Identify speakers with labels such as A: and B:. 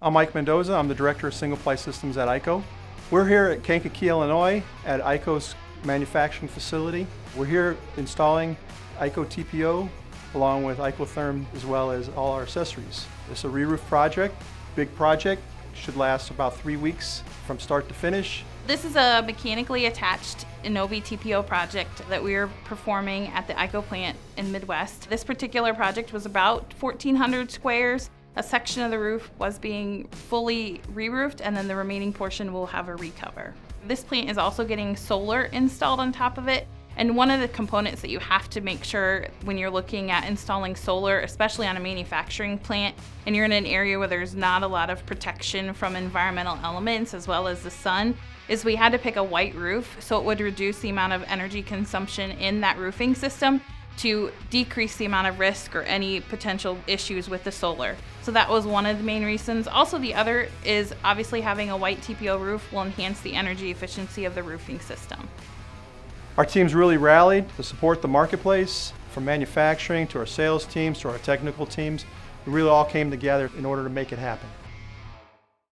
A: I'm Mike Mendoza. I'm the Director of Single Ply Systems at IKO. We're here at Kankakee, Illinois at IKO's manufacturing facility. We're here installing IKO TPO along with IKOTherm as well as all our accessories. It's a re-roof project, big project, should last about 3 weeks from start to finish.
B: This is a mechanically attached Innovi TPO project that we are performing at the IKO plant in Midwest. This particular project was about 1,400 squares. A section of the roof was being fully re-roofed, and then the remaining portion will have a recover. This plant is also getting solar installed on top of it. And one of the components that you have to make sure when you're looking at installing solar, especially on a manufacturing plant, and you're in an area where there's not a lot of protection from environmental elements as well as the sun, is we had to pick a white roof so it would reduce the amount of energy consumption in that roofing system to decrease the amount of risk or any potential issues with the solar. So that was one of the main reasons. Also, the other is obviously having a white TPO roof will enhance the energy efficiency of the roofing system.
A: Our teams really rallied to support the marketplace, from manufacturing to our sales teams to our technical teams. We really all came together in order to make it happen.